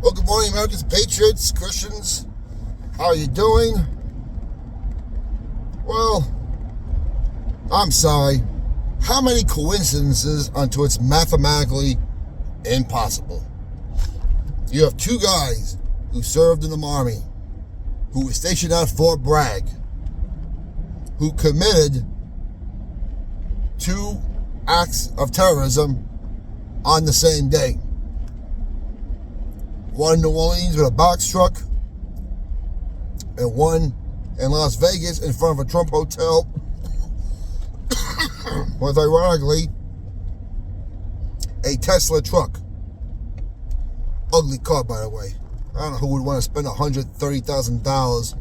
Well, good morning, Americans, patriots, Christians. How are you doing? Well, I'm sorry. How many coincidences until it's mathematically impossible? You have two guys who served in the Army, who were stationed at Fort Bragg, who committed 2 acts of terrorism on the same day. One in New Orleans with a box truck, and one in Las Vegas in front of a Trump hotel with, ironically, a Tesla truck. Ugly car, by the way. I don't know who would want to spend $130,000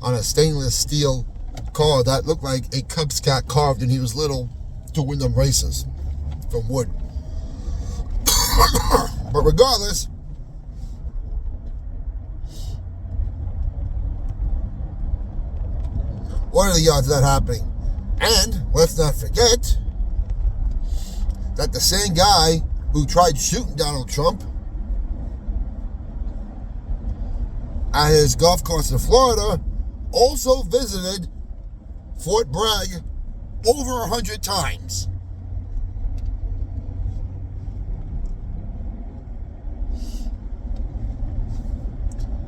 on a stainless steel car that looked like a Cub Scout carved when he was little to win them races from wood. But regardless, what are the odds of that happening? And let's not forget that the same guy who tried shooting Donald Trump at his golf course in Florida also visited Fort Bragg over 100 times.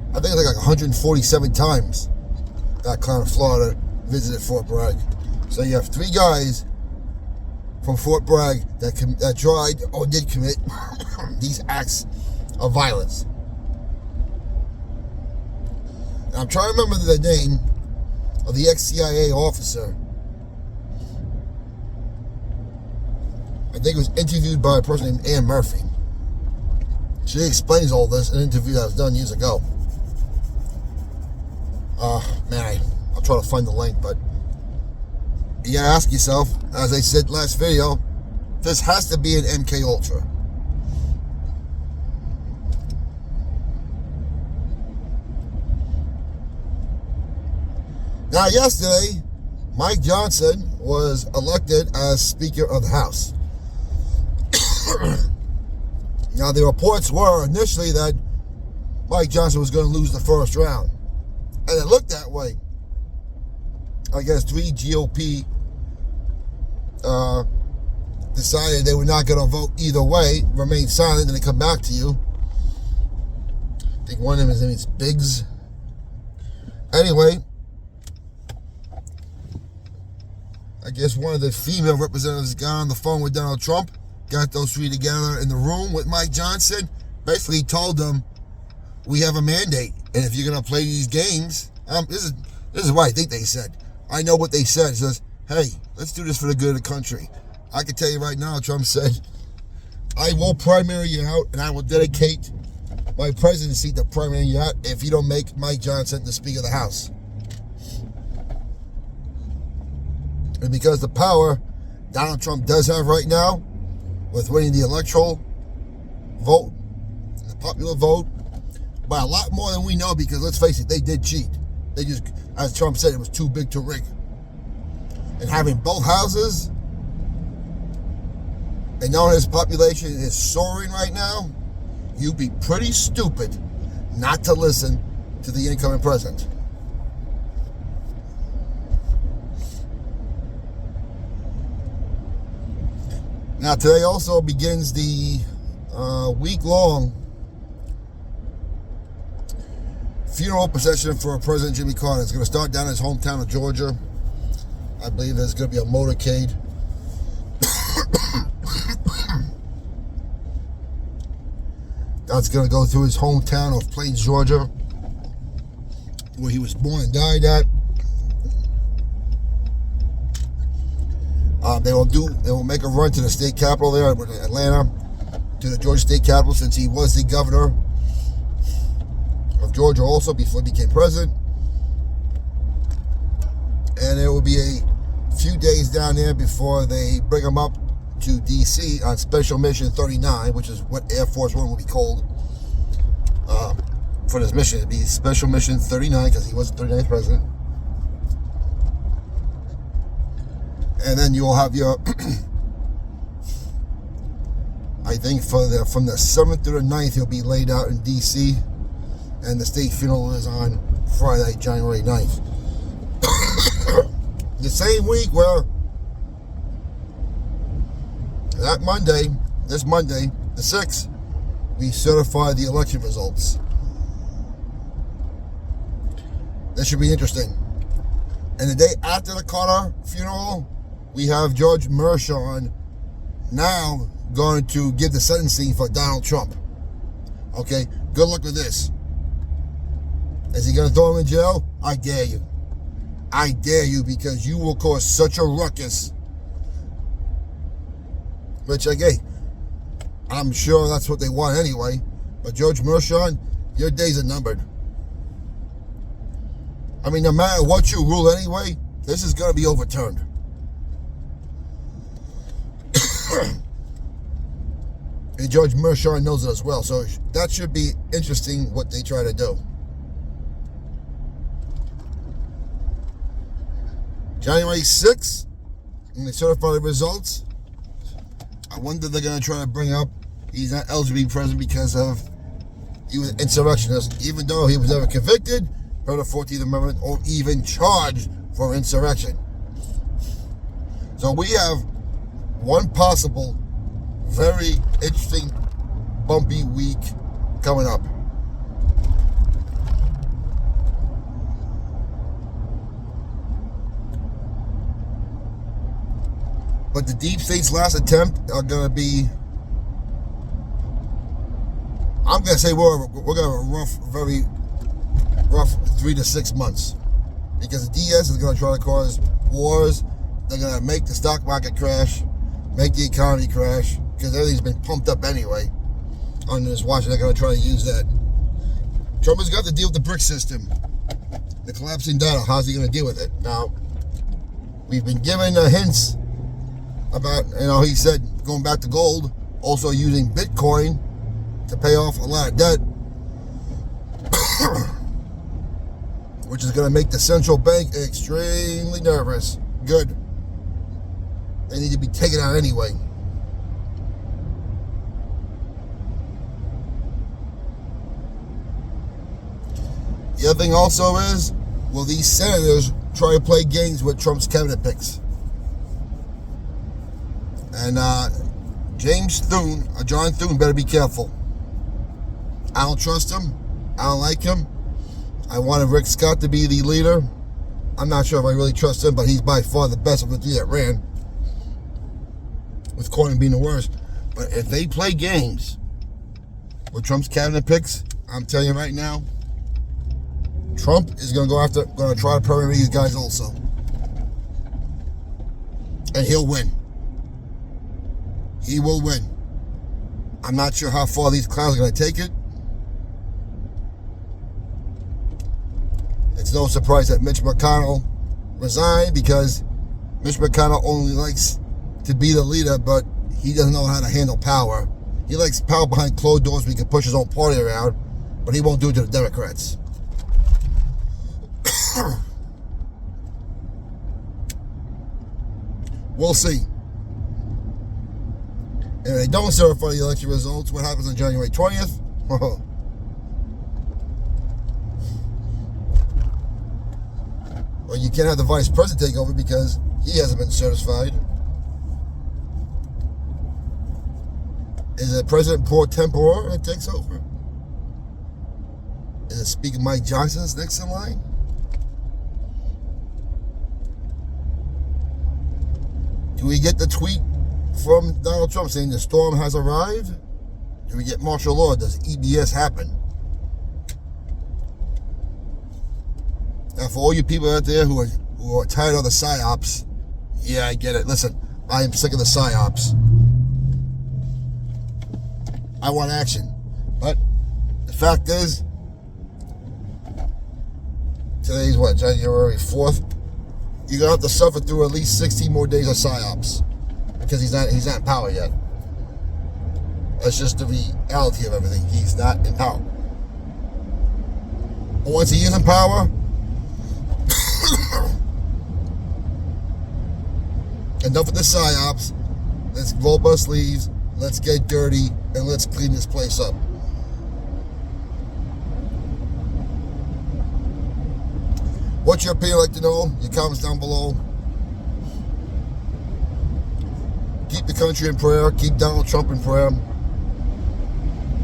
I think it's like 147 times that clown of Florida visited Fort Bragg. So you have 3 guys from Fort Bragg that tried or did commit these acts of violence. And I'm trying to remember the name of the ex-CIA officer. I think it was interviewed by a person named Ann Murphy. She explains all this in an interview that was done years ago. I'll try to find the link, but you gotta ask yourself, as I said last video, this has to be an MK Ultra. Now, yesterday, Mike Johnson was elected as Speaker of the House. Now, the reports were initially that Mike Johnson was going to lose the first round. And it looked that way. I guess 3 GOP decided they were not going to vote either way, remain silent, and they come back to you. I think one of them, his name is Biggs. Anyway, I guess one of the female representatives got on the phone with Donald Trump, got those 3 together in the room with Mike Johnson, basically told them, we have a mandate, and if you're going to play these games, this is what I think they said. I know what they said. It says, hey, let's do this for the good of the country. I can tell you right now, Trump said, I will primary you out, and I will dedicate my presidency to primary you out if you don't make Mike Johnson the Speaker of the House. And because the power Donald Trump does have right now, with winning the electoral vote, the popular vote, by a lot more than we know, because let's face it, they did cheat. They just, as Trump said, it was too big to rig. And having both houses, and knowing his population is soaring right now, you'd be pretty stupid not to listen to the incoming president. Now, today also begins the week-long funeral procession for President Jimmy Carter. It's going to start down in his hometown of Georgia. I believe there's going to be a motorcade. That's going to go through his hometown of Plains, Georgia, where he was born and died at. They will make a run to the state capitol there, Atlanta, to the Georgia state capitol, since he was the governor of Georgia also before he became president. And there will be a few days down there before they bring him up to D.C. on Special Mission 39, which is what Air Force One will be called for this mission. It'd be Special Mission 39 because he was the 39th president. And then you'll have your, I I think from the 7th to the 9th, he'll be laid out in D.C., and the state funeral is on Friday, January 9th. The same week where this Monday, the 6th, we certify the election results. This should be interesting. And the day after the Carter funeral, we have Judge Merchan now going to give the sentencing for Donald Trump. Okay, good luck with this. Is he going to throw him in jail? I dare you. I dare you, because you will cause such a ruckus. Which, again, I'm sure that's what they want anyway. But Judge Merchan, your days are numbered. I mean, no matter what you rule anyway, this is going to be overturned. And Judge Merchan knows it as well. So that should be interesting what they try to do. January 6th, when they certify the results, I wonder if they're going to try to bring up he's not eligible to be president because he was an insurrectionist, even though he was never convicted per the 14th Amendment or even charged for insurrection. So we have one possible, very interesting, bumpy week coming up. But the deep state's last attempt are going to be, I'm going to say we're going to have a very rough 3 to 6 months. Because the DS is going to try to cause wars. They're going to make the stock market crash, make the economy crash, because everything's been pumped up anyway on this watch. They're going to try to use that. Trump has got to deal with the BRIC system. The collapsing dollar. How's he going to deal with it? Now, we've been given hints about, he said going back to gold, also using Bitcoin to pay off a lot of debt, which is going to make the central bank extremely nervous. Good. They need to be taken out anyway. The other thing also is, will these senators try to play games with Trump's cabinet picks? And John Thune better be careful. I don't trust him. I don't like him. I wanted Rick Scott to be the leader. I'm not sure if I really trust him, but he's by far the best of the three that ran, with Cornyn being the worst. But if they play games with Trump's cabinet picks, I'm telling you right now, Trump is going to try to permanent these guys also. And he'll win. He will win. I'm not sure how far these clowns are going to take it. It's no surprise that Mitch McConnell resigned, because Mitch McConnell only likes to be the leader, but he doesn't know how to handle power. He likes power behind closed doors where he can push his own party around, but he won't do it to the Democrats. We'll see. And if they don't certify the election results, what happens on January 20th? Well, you can't have the vice president take over because he hasn't been certified. Is it President pro tempore that takes over? Is it Speaker Mike Johnson's next in line? Do we get the tweet from Donald Trump saying the storm has arrived? Do we get martial law? Does EBS happen? Now, for all you people out there who are tired of the psyops, yeah, I get it. Listen, I am sick of the psyops. I want action. But the fact is, today's what, January 4th? You're going to have to suffer through at least 16 more days of psyops, because he's not in power yet. That's just the reality of everything. He's not in power. But once he is in power, enough of the psyops. Let's roll up our sleeves. let's get dirty, and let's clean this place up. What's your opinion? Like to know? Your comments down below. Keep the country in prayer. Keep Donald Trump in prayer.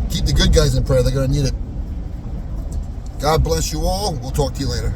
Keep the good guys in prayer. They're going to need it. God bless you all. We'll talk to you later.